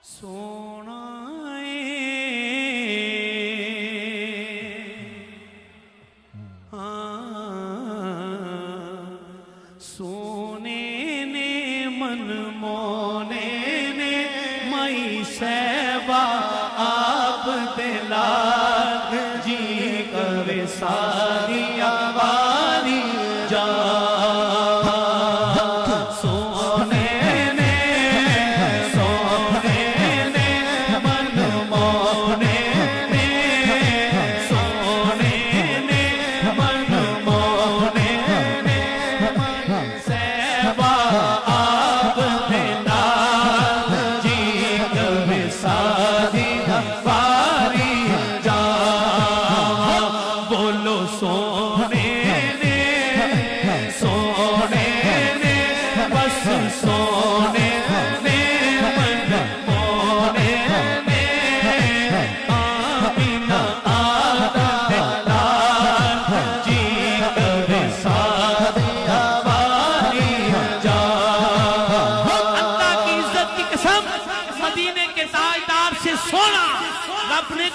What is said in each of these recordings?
سونا سونے نے من مونے نے مئی سیبا آپ دلال جی کرے ساری آواری جا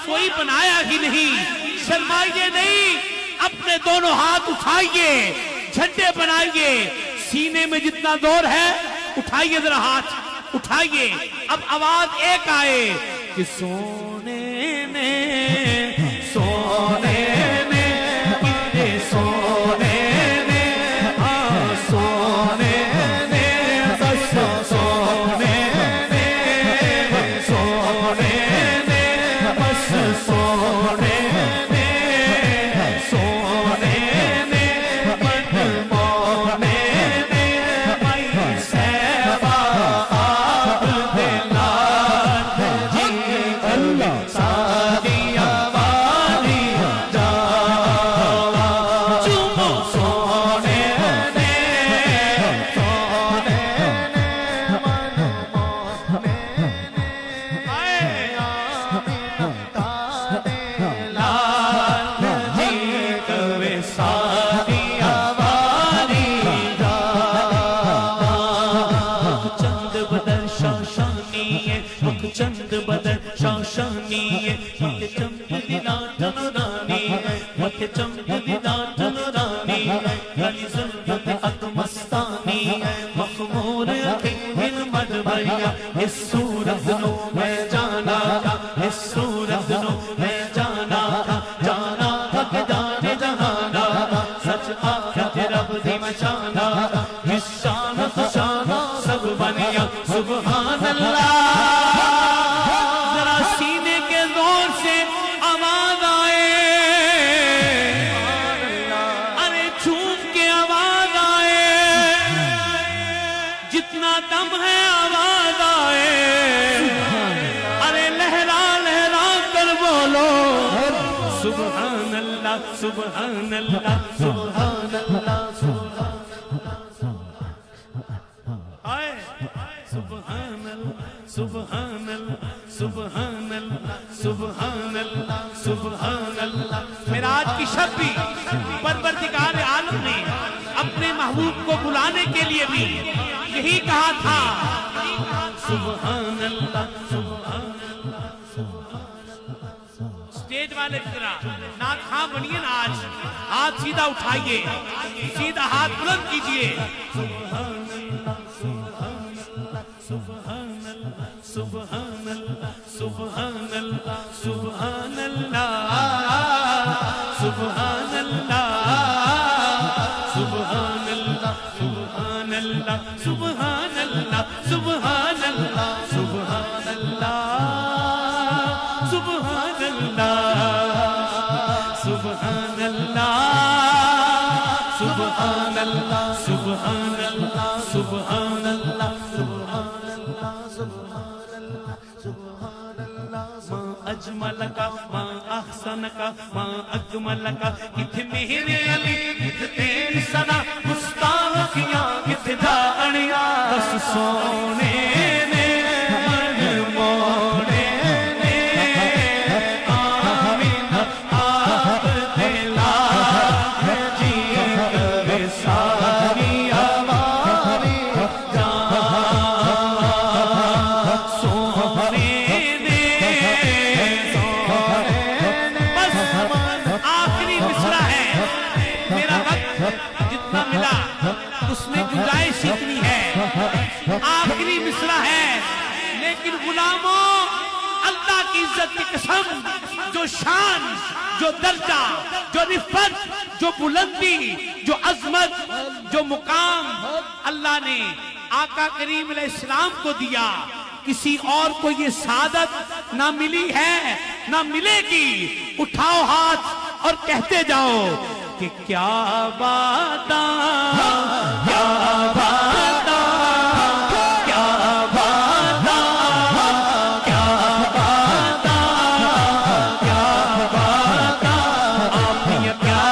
کوئی بنایا ہی نہیں، شرمائیے نہیں، اپنے دونوں ہاتھ اٹھائیے، جھنڈے بنائیے، سینے میں جتنا زور ہے اٹھائیے ذرا ہاتھ اٹھائیے، اب آواز ایک آئے کہ سونے نے سونے نے کتنے سونے نے سونے نے بس سونے نے سونے سونے نے سونے نے من مونے نے مئی سیبا آپ دلال جی اللہ ساری آواری جا چومو سونے نے سونے نے من مونے نے چند بدر شاشانی ہے مکہ چمک دینا تنورانی ہے مکہ چمک دینا تنورانی ہے گلی ظلمت اکمستانی ہے مخمور خنگن مدبریا اس صورت نو میں جانا تھا اس صورت نو میں جانا تھا کہ جانے جہانا سچ آخت رب دی مچانا جس شان خشانا سب بنیا سبحان اللہ دم ہے آواز آئے ارے لہرا لہرا کر بولو سبحان اللہ سبحان اللہ سبحان اللہ سبحان اللہ سبحان اللہ سبحان اللہ سبحان اللہ سبحان اللہ معراج کی شب بھی پروردگار عالم نے اپنے محبوب کو بلانے کے لیے بھی یہی کہا تھا سبحان اللہ سبحان اللہ سٹیج والے ذرا نعت خواں بنیے نا آج ہاتھ سیدھا اٹھائیے سیدھا ہاتھ بلند کیجئے سبحان اللہ سبحان اللہ سبحان اللہ سبحان اللہ سبحان اللہ سبحان اللہ سبحان اللہ سبحان اللہ سبحان اللہ سبحان اللہ سبحان اللہ سبحان اللہ سبحان اللہ سبحان اللہ سبحان اللہ سبحان اللہ سبحان اللہ سبحان اللہ سبحان اللہ ما اجملک ما احسنک ما اجملک کتھ میرے علی کتھ تیری صدا مستعفیاں کتھ جانیا بس سونے نے من مونے نے آمین آپ دلال جی کرے ساری آواری جا سونے لیکن غلاموں اللہ کی عزت کی قسم، جو شان، جو درجہ، جو رفعت، جو بلندی، جو عظمت، جو مقام اللہ نے آقا کریم علیہ السلام کو دیا، کسی اور کو یہ سعادت نہ ملی ہے نہ ملے گی۔ اٹھاؤ ہاتھ اور کہتے جاؤ کہ کیا باتاں، کیا باتاں، کیا باتاں، کیا باتاں، کیا باتاں، آپ کی کیا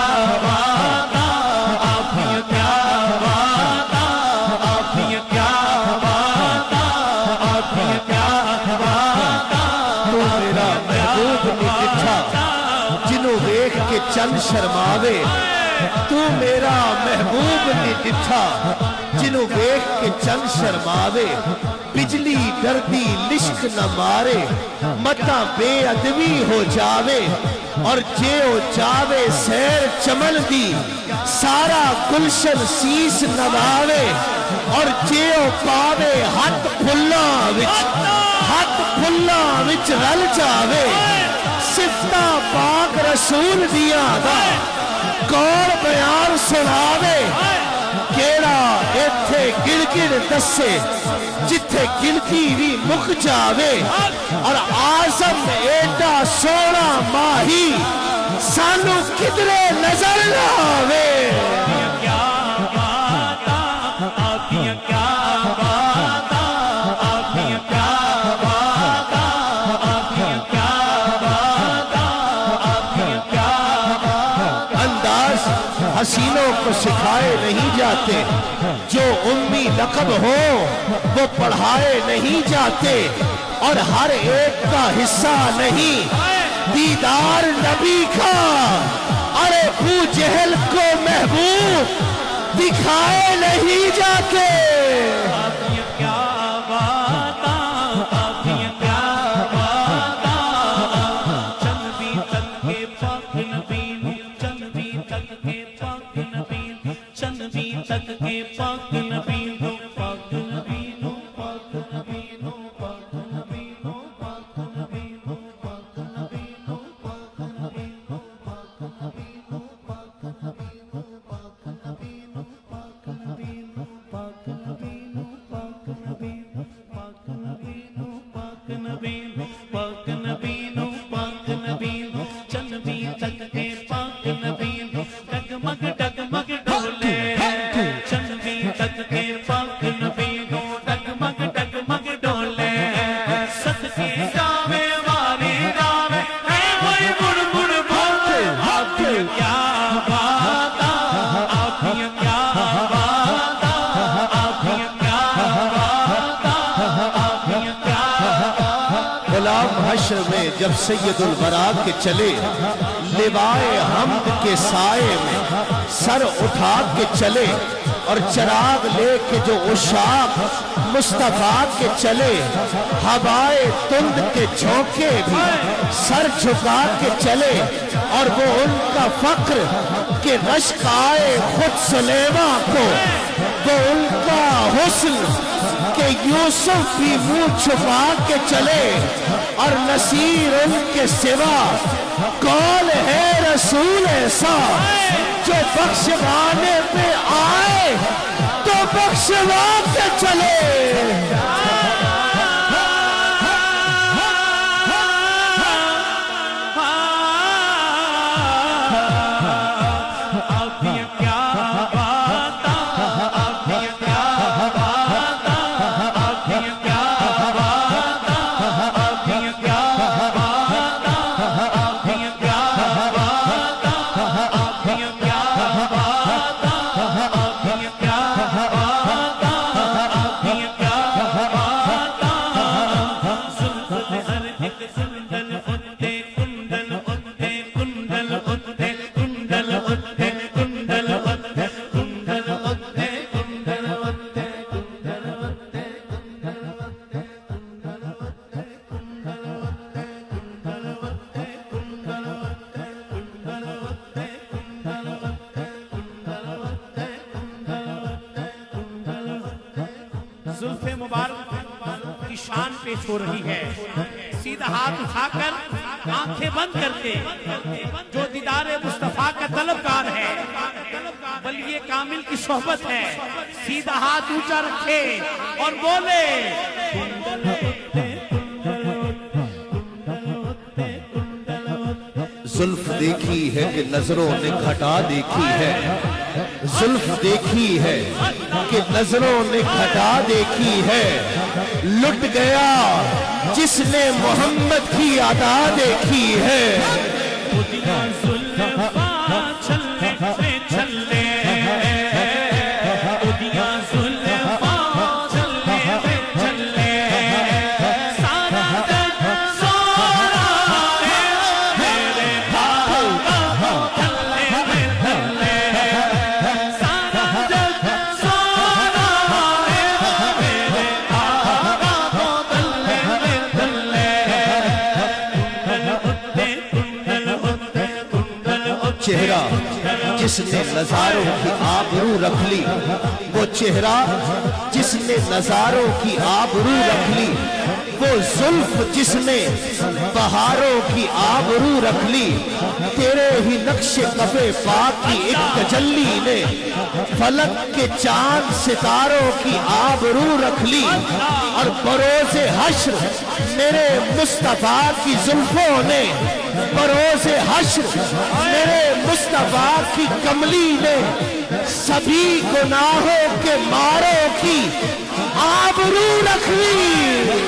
باتاں، آپ کی کیا باتاں، آپ کی کیا باتاں، آپ کی کیا باتاں۔ تو میرا محبوب نہیں دکھا جنوں دیکھ کے چند شرماوے، تو میرا محبوب نہیں دکھا جنوں دیکھ کے چند شرماوے، بجلی ڈردی لشک نہ مارے، متا بے ادبی ہو جاوے، اور جیو چاوے سیر چمن دی سارا گلشن سیس نواوے، اور جیو پاوے ہاتھ پھلاں وچ رل جاوے، صفتاں پاک رسول دیاں دا کون بیان سناوے، کیڑا ایتھے گڑ گڑ دسے جتھے گنتی بھی مک جاوے، اور آزم ایڈا سونا ماہی سانو کدرے نظر نہ آوے۔ حسینوں کو سکھائے نہیں جاتے، جو امی لقب ہو وہ پڑھائے نہیں جاتے، اور ہر ایک کا حصہ نہیں دیدار نبی کا، ارے ابو جہل کو محبوب دکھائے نہیں جاتے۔ حشر میں جب سید الورا کے چلے، لوائے حمد کے سائے میں سر اٹھا کے چلے، اور چراغ لے کے جو عشاق مصطفیٰ کے چلے، ہوائے تند کے جھونکے بھی سر جھکا کے چلے، اور وہ ان کا فخر کہ رشک آئے خود سلیمان کو، وہ ان کا حسن کہ یوسف بھی منہ چھپا کے چلے، اور نصیر ان کے سوا کون ہے رسول ایسا جو بخشوانے پہ آئے تو بخشوا کے چلے۔ شان پیش ہو رہی ہے. سیدھا ہاتھ اٹھا کر آنکھیں بند کر کے جو دیدار مصطفیٰ کا طلبگار ہے، ولی کامل کی صحبت ہے، سیدھا ہاتھ اونچا رکھے اور بولے زلف دیکھی ہے کہ نظروں نے گھٹا دیکھی ہے، زلف دیکھی ہے کہ نظروں نے گھٹا دیکھی ہے، لٹ گیا جس نے محمد کی ادا دیکھی ہے. چہرہ جس نے نظاروں کی آبرو رکھ لی، وہ چہرہ جس نے نظاروں کی آبرو رکھ لی، وہ زلف جس نے بہاروں کی آبرو رکھ لی، تیرے ہی نقش کف پاک کی ایک تجلی نے فلک کے چاند ستاروں کی آبرو رکھ لی، اور بروز حشر میرے مصطفیٰ کی زلفوں نے، بروز حشر میرے مصطفیٰ کی کملی نے سبھی گناہوں کے ماروں کی آبرو رکھ لی.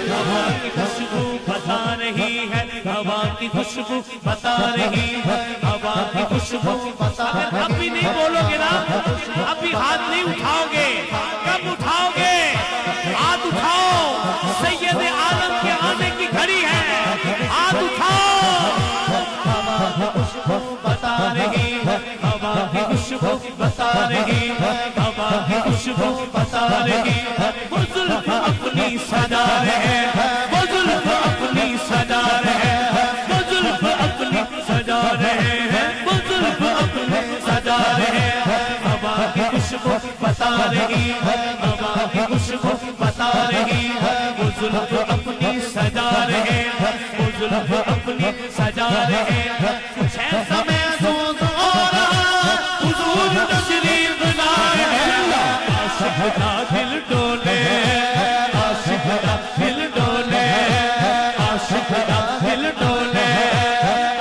ہوا کی خوشبو بتا رہی ہے، ہوا کی خوشبو بتا رہی ہے، ہوا کی خوشبو بتا رہی ہے. اب بھی نہیں بولو گے نا، اب بھی ہاتھ نہیں اٹھاؤ گے. کب اٹھاؤ گے؟ ہاتھ اٹھاؤ، سید عالم کے آنے کی گھڑی ہے. ہاتھ اٹھاؤ. بتا رہی ہے، ہوا کی خوشبو بتا رہی ہے، ہوا کی خوشبو بتا رہی ہے. وہ زلف اپنی سجا رہے ہیں، وہ زلف اپنی سجا رہے ہیں، وہ زلف اپنی سجا رہے ہیں، وہ زلف اپنی سجا رہے ہیں. ہوا کی خوشبو بتا رہی ہے، ہوا کی خوشبو بتا رہی ہے، وہ زلف اپنی سجا رہے ہیں، وہ زلف اپنی سجا رہے ہیں. کچھ ایسا محسوس ہو رہا حضور تشریف لائے ہیں. عاشق کا دل ڈولے، عاشق کا دل ڈولے، عاشق کا دل ڈولے،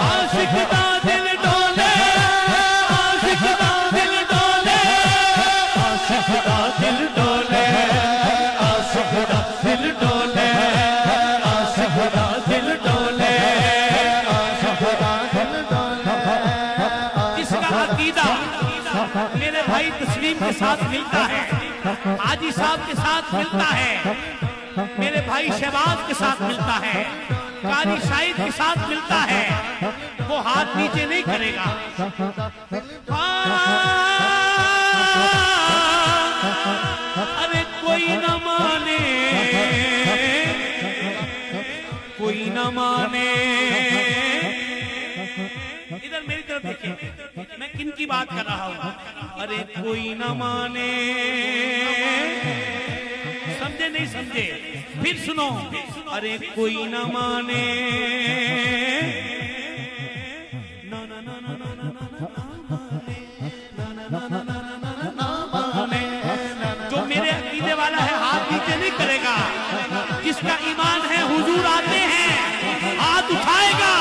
عاشق کا دل ڈولے، عاشق کا دل ڈولے، عاشق کا دل ڈولے، عاشق کا دل ڈولے، عاشق کا دل ڈولے، عاشق کا دل ڈولے. جس کا عقیدہ میرے بھائی تسلیم کے ساتھ ملتا ہے، حاجی صاحب کے ساتھ ملتا ہے، میرے بھائی شہباز کے ساتھ ملتا ہے، قاری شاہد کے ساتھ ملتا ہے، وہ ہاتھ نیچے نہیں کرے گا. ارے کوئی نہ مانے، کوئی نہ مانے. ادھر میری طرف دیکھیں، میں کن کی بات کر رہا ہوں. ارے کوئی نہ مانے، سمجھے نہیں سمجھے؟ پھر سنو. ارے کوئی نہ مانے، جو میرے عقیدے والا ہے ہاتھ نیچے نہیں کرے گا. جس کا ایمان ہے حضور آتے ہیں ہاتھ اٹھائے گا.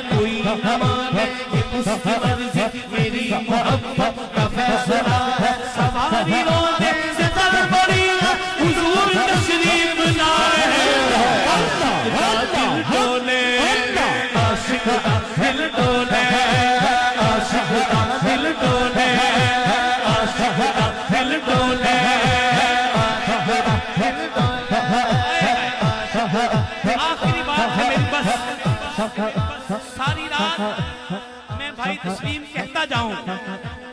کوئی نہ مانے، اس کی مرضی میری محبت کا فیصلہ ہے. سواری روزے سے در پڑی حضور تشریف لائے ہیں. عاشق کا دل ڈولے، عاشق کا دل ڈولے، عاشق کا دل ڈولے، عاشق کا دل ڈولے. آخری بات ہے میری بس. ساری رات میں بھائی تسلیم کہتا جاؤں.